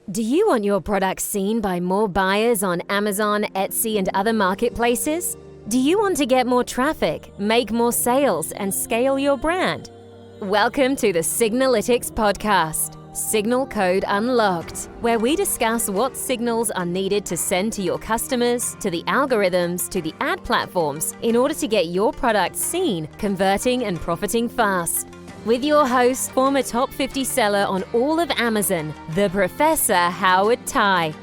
Do you want your products seen by more buyers on Amazon, Etsy, and other marketplaces? Do you want to get more traffic, make more sales, and scale your brand? Welcome to the Signalytics podcast, Signal Code Unlocked, where we discuss what signals are needed to send to your customers, to the algorithms, to the ad platforms, in order to get your products seen, converting, and profiting fast. With your host, former top 50 seller on all of Amazon, the Professor Howard Tai.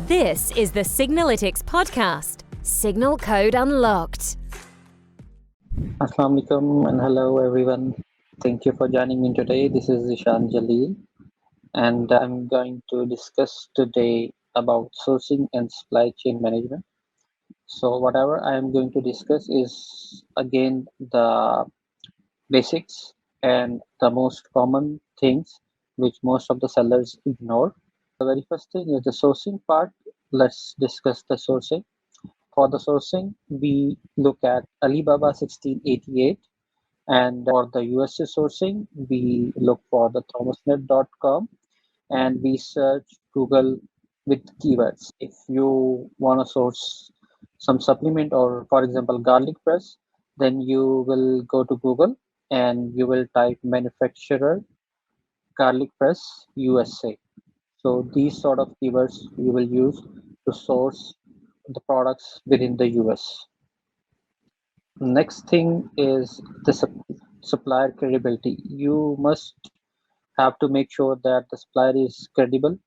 This is the Signalytics podcast, Signal Code Unlocked. Assalamu alaikum and hello everyone. Thank you for joining me today. This is Ishan Jaleel and I'm going to discuss today about sourcing and supply chain management. So whatever I am going to discuss is again the basics and the most common things which most of the sellers ignore. The very first thing is the sourcing part. Let's discuss the sourcing. For the sourcing, we look at Alibaba 1688, and for the USA sourcing, we look for the thomasnet.com and we search Google with keywords. If you want to source some supplement or, for example, garlic press, then you will go to Google and you will type manufacturer garlic press USA. So these sort of keywords you will use to source the products within the US. Next thing is the supplier credibility. You must have to make sure that the supplier is credible.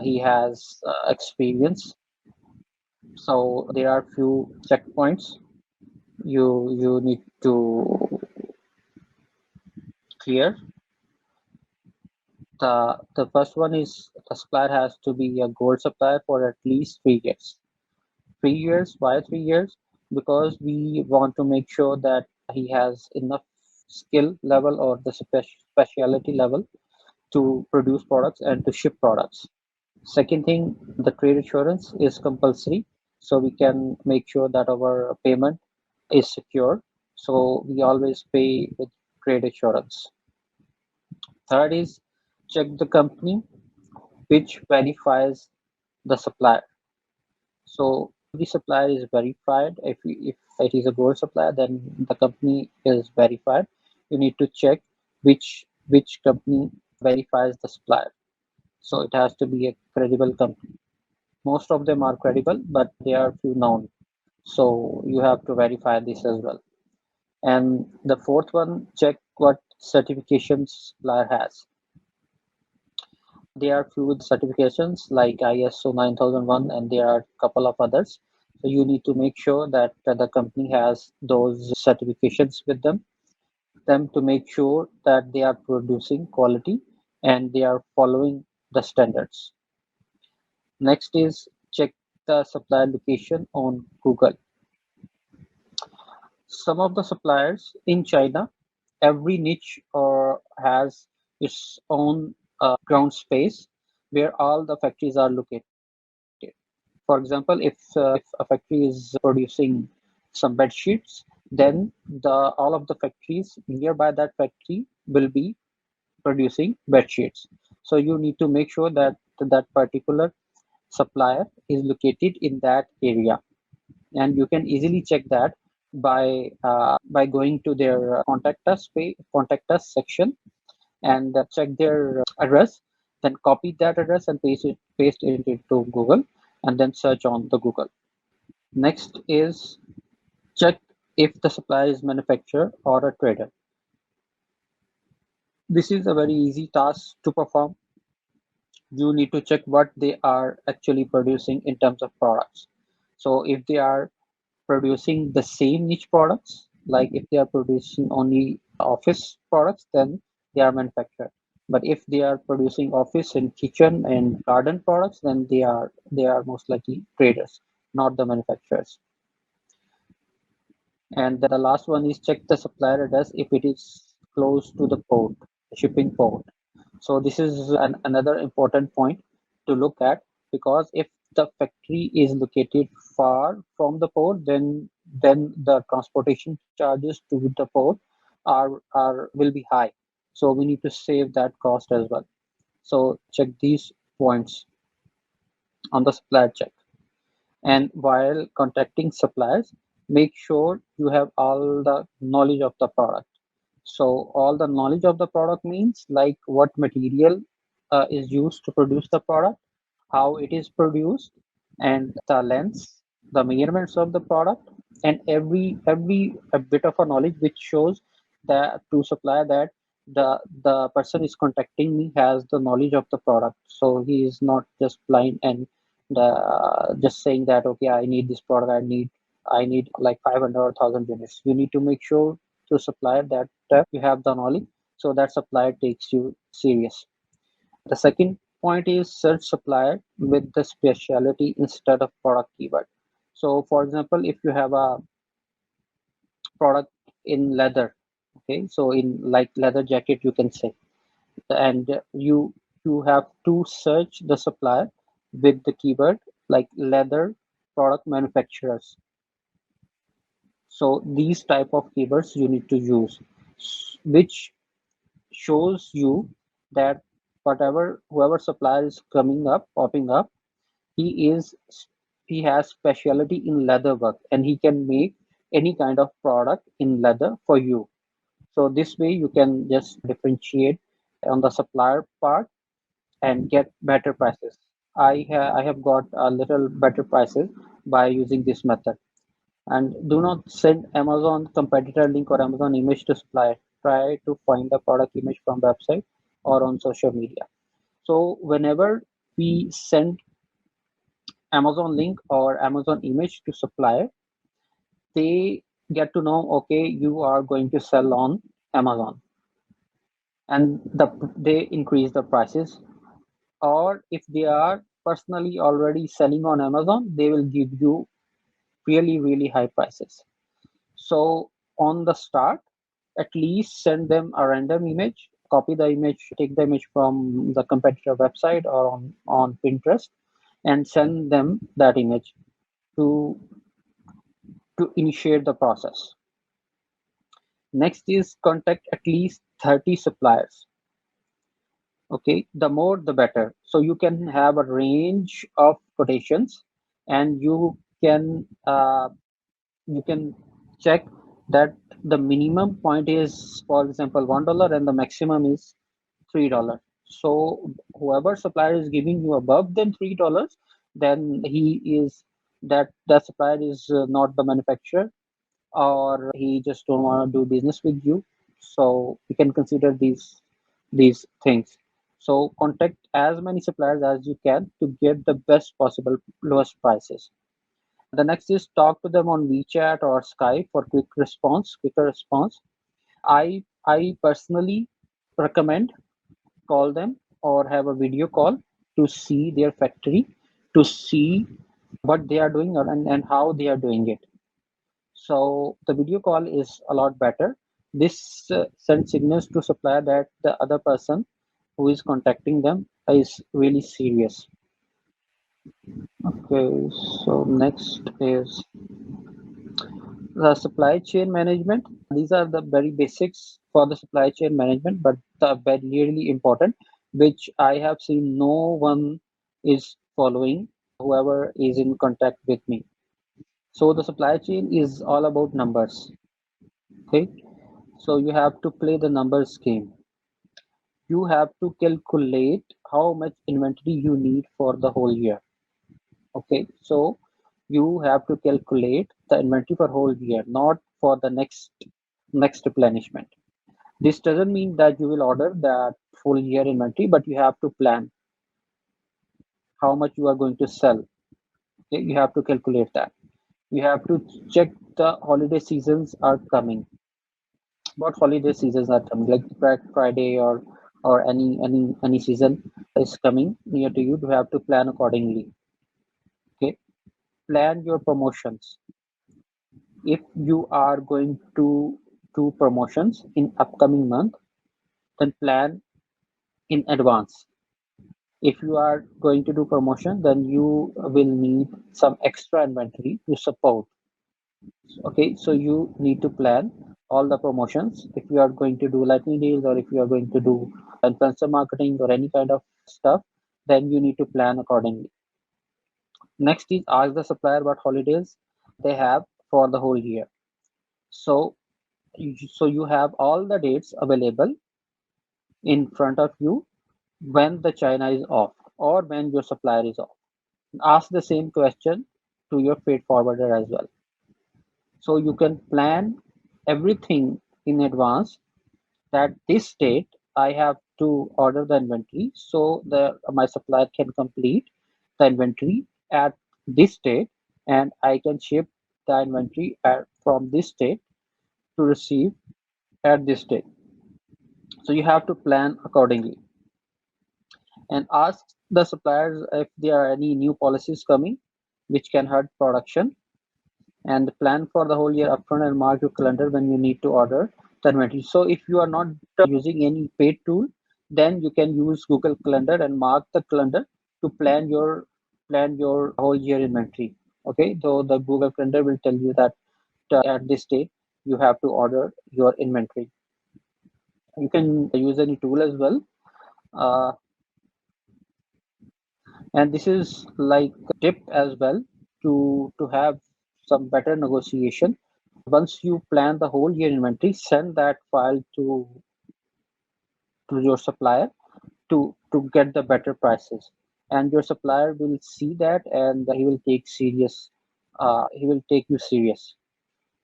He has experience. So there are few checkpoints you need to clear. The first one is the supplier has to be a gold supplier for at least 3 years. 3 years, why 3 years? Because we want to make sure that he has enough skill level or the specialty level to produce products and to ship products. Second thing, the trade assurance is compulsory, so we can make sure that our payment is secure. So we always pay with trade assurance. Third is check the company which verifies the supplier. So the supplier is verified. If it is a gold supplier, then the company is verified. You need to check which company verifies the supplier. So it has to be a credible company. Most of them are credible, but there are few known. So you have to verify this as well. And the fourth one, check what certifications supplier has. There are few certifications like ISO 9001 and there are a couple of others. So you need to make sure that the company has those certifications with them to make sure that they are producing quality and they are following the standards. Next is check the supplier location on Google. Some of the suppliers in China, every niche or has its own ground space where all the factories are located. For example, if a factory is producing some bed sheets, then all of the factories nearby that factory will be producing bed sheets. So you need to make sure that that particular supplier is located in that area, and you can easily check that by going to their contact us section and check their address, then copy that address and paste it into Google and then search on the Google. Next is check if the supplier is manufacturer or a trader. This is a very easy task to perform. You need to check what they are actually producing in terms of products. So if they are producing the same niche products, like if they are producing only office products, then they are manufacturer. But if they are producing office and kitchen and garden products, then they are most likely traders, not the manufacturers. And the last one is check the supplier address if it is close to the port, shipping port. So this is another important point to look at, because if the factory is located far from the port, then the transportation charges to the port will be high. So we need to save that cost as well. So check these points. on the supplier check. And while contacting suppliers, make sure you have all the knowledge of the product. So all the knowledge of the product means like what material is used to produce the product, how it is produced, and the lengths, the measurements of the product, and every a bit of a knowledge which shows that to supplier that the person is contacting me has the knowledge of the product. So he is not just blind and just saying that okay, I need this product, I need like 500 or 1,000 units. You need to make sure to supplier that you have the knowledge, so that supplier takes you serious. The second point is search supplier with the specialty instead of product keyword. So for example, if you have a product in leather, okay, so in like leather jacket you can say, and you have to search the supplier with the keyword like leather product manufacturers. So these type of keywords you need to use, which shows you that whatever whoever supplier is coming up popping up, he is he has specialty in leather work and he can make any kind of product in leather for you. So this way you can just differentiate on the supplier part and get better prices. I have got a little better prices by using this method. And do not send Amazon competitor link or Amazon image to supplier. Try to find the product image from website or on social media. So whenever we send Amazon link or Amazon image to supplier, they get to know, okay, you are going to sell on Amazon, and they increase the prices. Or if they are personally already selling on Amazon, they will give you really high prices. So on the start, at least send them a random image, copy the image, take the image from the competitor website or on Pinterest, and send them that image to initiate the process. Next is contact at least 30 suppliers. Okay, the more the better. So you can have a range of quotations, and you can check that the minimum point is, for example, $1 and the maximum is $3. So whoever supplier is giving you above than $3, then he is that supplier is not the manufacturer, or he just don't want to do business with you. So you can consider these things. So contact as many suppliers as you can to get the best possible lowest prices. The next is talk to them on WeChat or Skype for quicker response. I personally recommend call them or have a video call to see their factory, to see what they are doing and how they are doing it. So the video call is a lot better. This sends signals to supplier that the other person who is contacting them is really serious. Okay, so next is the supply chain management. These are the very basics for the supply chain management, but the very really important, which I have seen no one is following, whoever is in contact with me. So the supply chain is all about numbers. Okay, so you have to play the numbers game. You have to calculate how much inventory you need for the whole year. Okay, so you have to calculate the inventory for whole year, not for the next replenishment. This doesn't mean that you will order that full year inventory, but you have to plan how much you are going to sell. Okay, you have to calculate that. You have to check the holiday seasons are coming. What holiday seasons are coming, like Black Friday or any season is coming near to you. You have to plan accordingly. Okay, plan your promotions. If you are going to do promotions in upcoming month, then plan in advance. If you are going to do promotion, then you will need some extra inventory to support. Okay, so you need to plan all the promotions. If you are going to do lightning deals, or if you are going to do influencer marketing or any kind of stuff, then you need to plan accordingly. Next is ask the supplier what holidays they have for the whole year. So you have all the dates available in front of you when the China is off or when your supplier is off. Ask the same question to your freight forwarder as well. So you can plan everything in advance that this date I have to order the inventory so the my supplier can complete the inventory at this date and I can ship the inventory from this date to receive at this date. So you have to plan accordingly and ask the suppliers if there are any new policies coming which can hurt production and plan for the whole year upfront and mark your calendar when you need to order the inventory. So if you are not using any paid tool, then you can use Google Calendar and mark the calendar to plan your whole year inventory. Okay, so the Google Calendar will tell you that at this date you have to order your inventory. You can use any tool as well. Uh, and this is like a tip as well to have some better negotiation. Once you plan the whole year inventory, send that file to your supplier to get the better prices, and your supplier will see that and he will take you serious.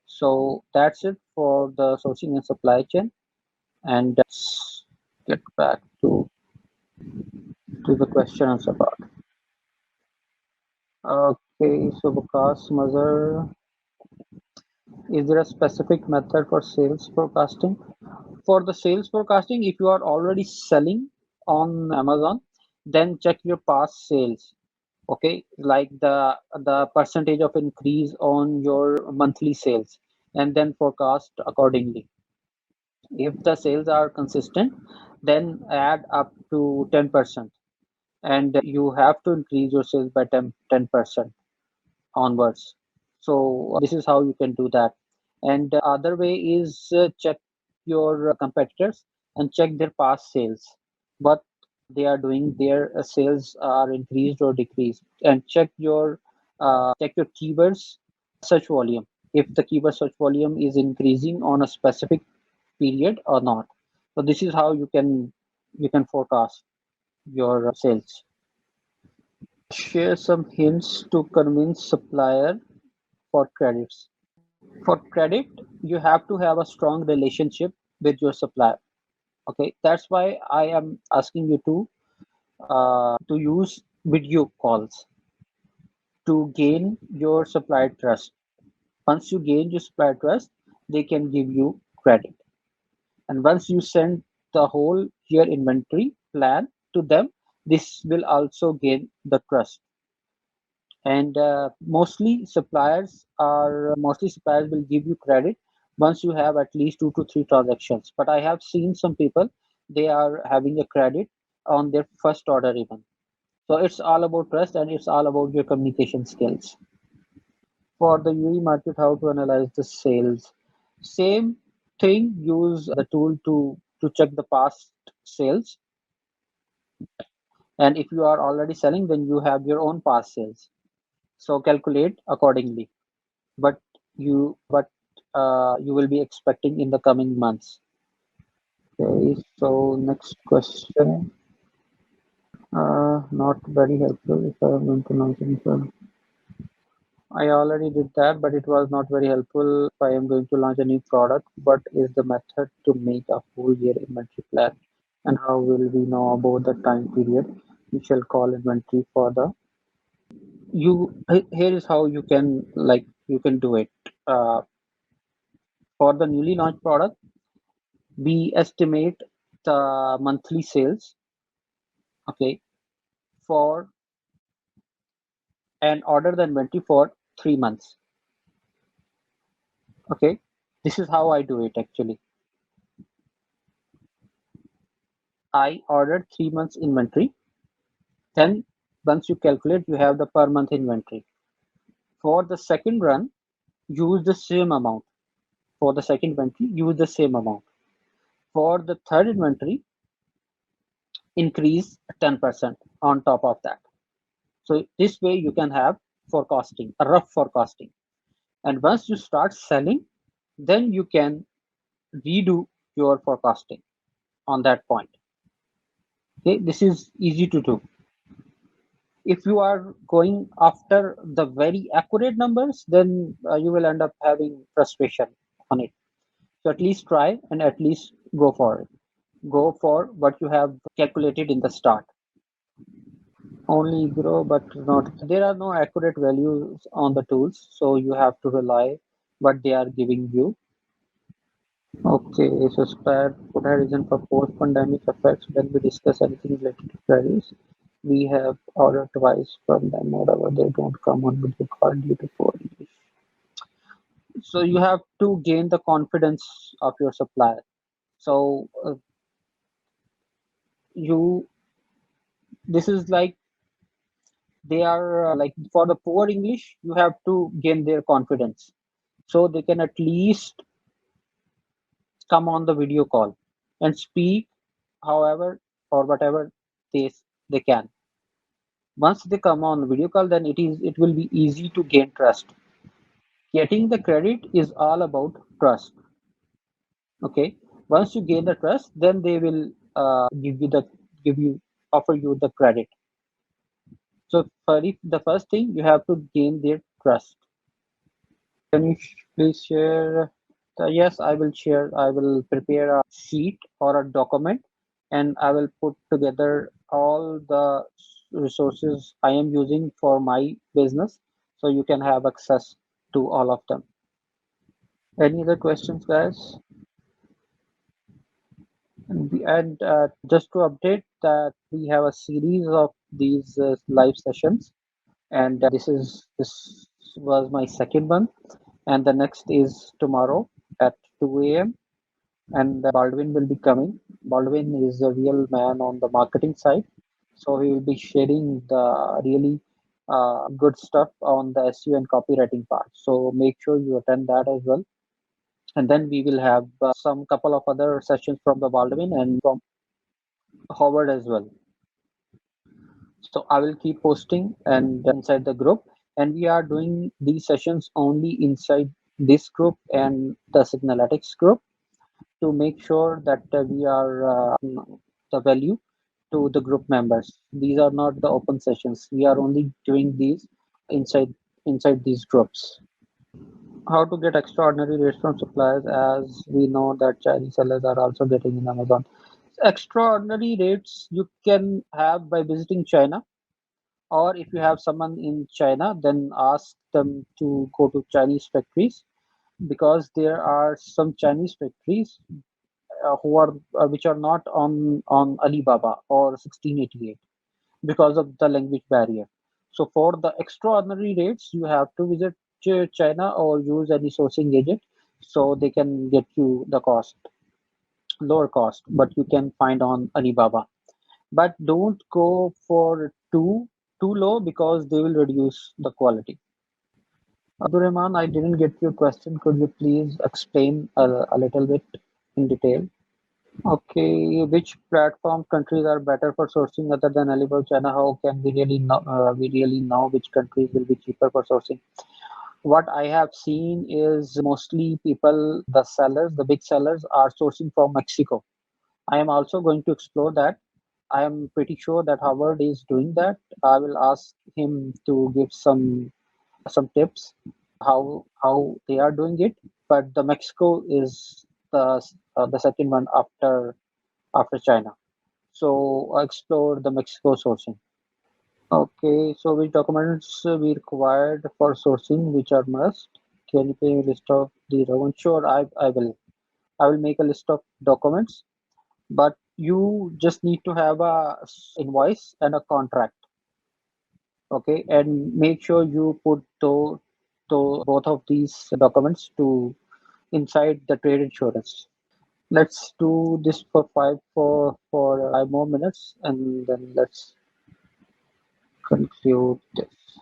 So that's it for the sourcing and supply chain, and let's get back to the question answer part. Okay, so Vikas Mazhar, is there a specific method for sales forecasting? For the sales forecasting, if you are already selling on Amazon, then check your past sales. Okay, like the percentage of increase on your monthly sales, and then forecast accordingly. If the sales are consistent, then add up to 10%, and you have to increase your sales by 10% onwards. So this is how you can do that. And the other way is check your competitors and check their past sales. What they are doing, their sales are increased or decreased, and check your keywords search volume. If the keyword search volume is increasing on a specific period or not. So this is how you can forecast your sales. Share some hints to convince supplier for credits. For credit, you have to have a strong relationship with your supplier. Okay, that's why I am asking you to use video calls to gain your supplier trust. Once you gain your supplier trust, they can give you credit. And once you send the whole year inventory plan to them, this will also gain the trust. And mostly suppliers will give you credit once you have at least 2 to 3 transactions, but I have seen some people, they are having a credit on their first order even. So it's all about trust and it's all about your communication skills. For the UE market, how to analyze the sales? Same thing, use the tool to check the past sales, and if you are already selling, then you have your own past sales, so calculate accordingly what you will be expecting in the coming months. Okay, so next question. Not very helpful if I am going to launch any product. I already did that, but it was not very helpful. If I am going to launch a new product, what is the method to make a whole year inventory plan? And how will we know about the time period we shall call inventory for the here is how you can do it. Uh, for the newly launched product, we estimate the monthly sales, okay, for and order the inventory for 3 months. Okay, this is how I do it actually. I ordered 3 months inventory. Then once you calculate, you have the per month inventory. For the second run, use the same amount. For the second inventory, use the same amount. For the third inventory, increase 10% on top of that. So this way you can have forecasting, a rough forecasting. And once you start selling, then you can redo your forecasting on that point. Okay, this is easy to do. If you are going after the very accurate numbers, then you will end up having frustration on it. So at least try and at least go for it. Go for what you have calculated in the start. Only grow, but not. There are no accurate values on the tools, so you have to rely what they are giving you. Okay, so spare put a reason for post-pandemic effects. When we discuss anything related to queries, we have ordered twice from them. Whatever they don't come on video call due to poor English. So you have to gain the confidence of your supplier. So you this is like they are like for the poor English, you have to gain their confidence so they can at least come on the video call and speak however or whatever they they can. Once they come on video call, then it will be easy to gain trust. Getting the credit is all about trust. Okay, once you gain the trust, then they will give you offer you the credit. So for it, the first thing you have to gain their trust. Can you please share? Yes, I will share. I will prepare a sheet or a document, and I will put together all the resources I am using for my business, so you can have access to all of them. Any other questions, guys? And just to update that we have a series of these live sessions, and this was my second one, and the next is tomorrow at 2 a.m. and Baldwin will be coming. Baldwin is a real man on the marketing side, so he will be sharing the really good stuff on the SEO and copywriting part. So make sure you attend that as well. And then we will have some couple of other sessions from the Baldwin and from Howard as well. So I will keep posting and inside the group, and we are doing these sessions only inside this group and the Signaletics group to make sure that we are the value to the group members. These are not the open sessions. We are only doing these inside these groups. How to get extraordinary rates from suppliers, as we know that Chinese sellers are also getting in Amazon. Extraordinary rates you can have by visiting China, or if you have someone in China, then ask them to go to Chinese factories, because there are some Chinese factories who are which are not on Alibaba or 1688 because of the language barrier. So for the extraordinary rates, you have to visit China or use any sourcing agent, so they can get you the cost, lower cost, but you can find on Alibaba. But don't go for too low, because they will reduce the quality. Abdurrahman, I didn't get your question. Could you please explain a little bit in detail? Okay, which platform countries are better for sourcing other than Alibaba, China? How can we really know which countries will be cheaper for sourcing? What I have seen is mostly people, the sellers, the big sellers, are sourcing from Mexico. I am also going to explore that. I am pretty sure that Howard is doing that. I will ask him to give some tips how they are doing it. But the Mexico is the second one after China. So I explore the Mexico sourcing. Okay, so which documents we required for sourcing, which are must? Can you give me a list of the relevant? Sure, I will. I will make a list of documents, but you just need to have a invoice and a contract. Okay, and make sure you put to both of these documents to inside the trade insurance. Let's do this for for 5 more minutes, and then let's conclude this.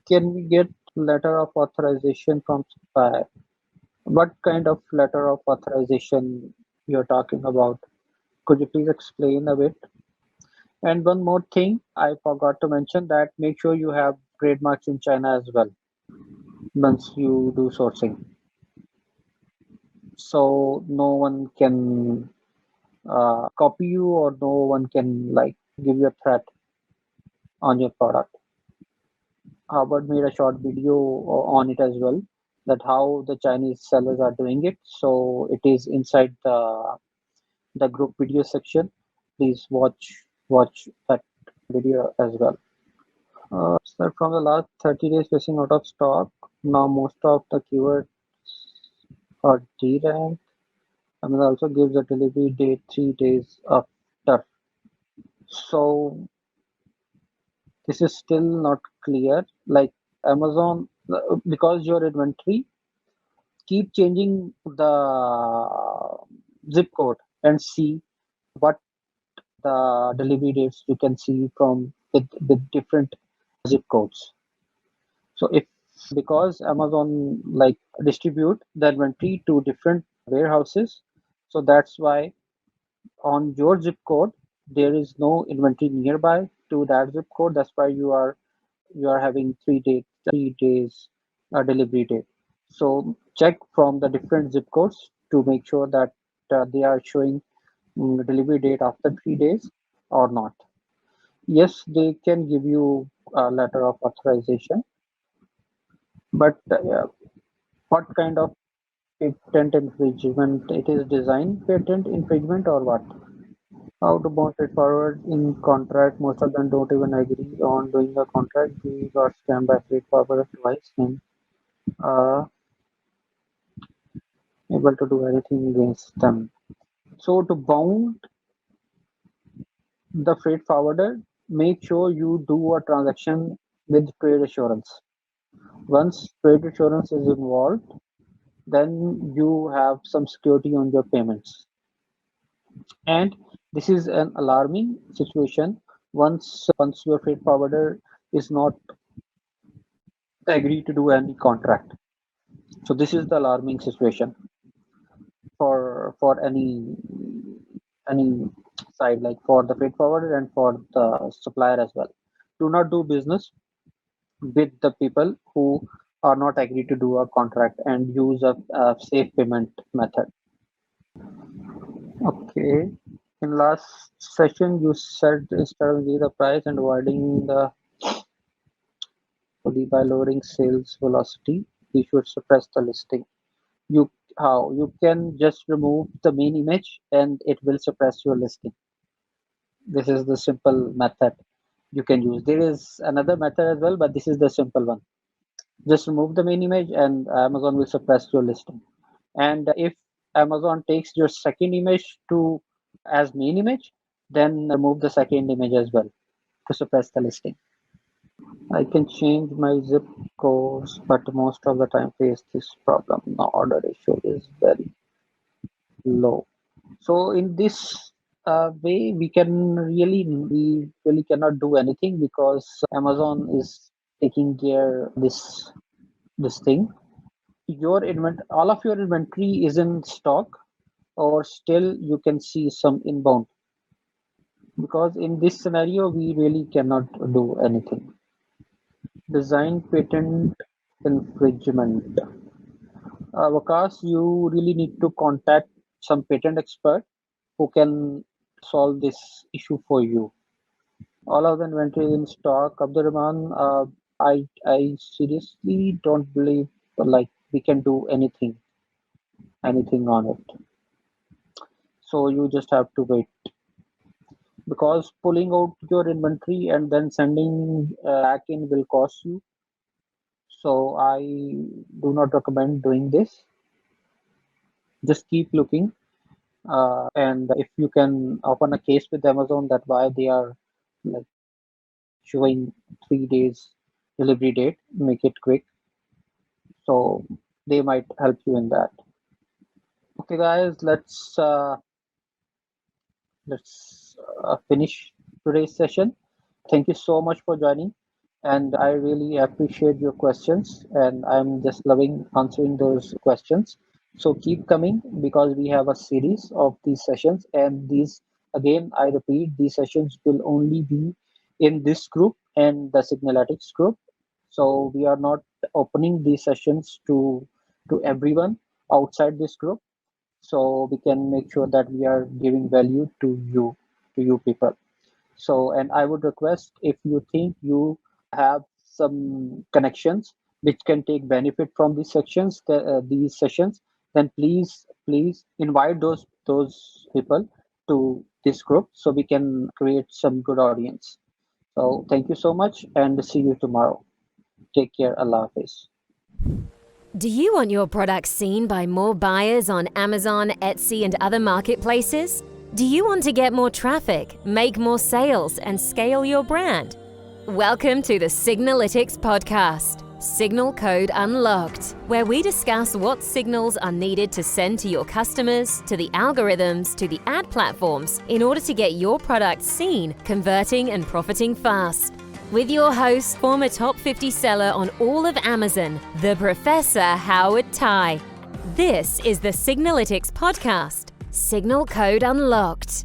Can we get letter of authorization from supplier? What kind of letter of authorization you're talking about? Could you please explain a bit? And one more thing I forgot to mention, that make sure you have trademarks in China as well once you do sourcing. So no one can copy you, or no one can like give you a threat on your product. Harvard made a short video on it as well, that how the Chinese sellers are doing it. So it is inside the group video section. Please watch that video as well. So from the last 30 days facing out of stock. Now most of the keywords are D-ranked. And also gives a delivery date 3 days after. So this is still not clear. Like Amazon, because your inventory keep changing the zip code and see what the delivery dates you can see from with different zip codes. So if because Amazon like distribute the inventory to different warehouses, so that's why on your zip code there is no inventory nearby to that zip code. That's why you are having 3 days delivery date. So check from the different zip codes to make sure that they are showing delivery date after 3 days or not. Yes, they can give you a letter of authorization, but what kind of patent infringement? It is design patent infringement or what? How to most straightforward in contract. Most of them don't even agree on doing a contract. We got scammed by straightforward twice and uh, able to do anything against them. So to bound the freight forwarder, make sure you do a transaction with trade assurance. Once trade assurance is involved, then you have some security on your payments. And this is an alarming situation once your freight forwarder is not agree to do any contract. So this is the alarming situation for any side, like for the freight forwarder and for the supplier as well. Do not do business with the people who are not agree to do a contract and use a safe payment method. Okay. In last session, you said instead of the price and avoiding by lowering sales velocity, we should suppress the listing. You how you can just remove the main image and it will suppress your listing. This is the simple method you can use. There is another method as well, but this is the simple one. Just remove the main image and Amazon will suppress your listing. And if Amazon takes your second image to as main image, then remove the second image as well to suppress the listing. I can change my zip codes, but most of the time face this problem. The order ratio is very low. So in this way, we really cannot do anything because Amazon is taking care this thing. All of your inventory is in stock, or still you can see some inbound. Because in this scenario, we really cannot do anything. Design patent infringement. Vakas, you really need to contact some patent expert who can solve this issue for you. All of the inventory is in stock. Abdurrahman, I seriously don't believe like we can do anything on it. So you just have to wait because pulling out your inventory and then sending back in will cost you. So I do not recommend doing this. Just keep looking, and if you can open a case with Amazon that why they are like showing 3 days delivery date, make it quick. So they might help you in that. Okay, guys, let's finish today's session. Thank you so much for joining, and I really appreciate your questions, and I'm just loving answering those questions. So keep coming because we have a series of these sessions, and these again, I repeat, these sessions will only be in this group and the Signaletics group. So we are not opening these sessions to everyone outside this group. So we can make sure that we are giving value to you people. So, and I would request, if you think you have some connections which can take benefit from these sessions, then please invite those people to this group so we can create some good audience. So thank you so much and see you tomorrow. Take care. Allah Hafiz. Do you want your products seen by more buyers on Amazon, Etsy, and other marketplaces? Do you want to get more traffic, make more sales, and scale your brand? Welcome to the Signalytics podcast, Signal Code Unlocked, where we discuss what signals are needed to send to your customers, to the algorithms, to the ad platforms in order to get your products seen, converting, and profiting fast. With your host, former top 50 seller on all of Amazon, the Professor Howard Tai. This is the Signalytics podcast, Signal Code Unlocked.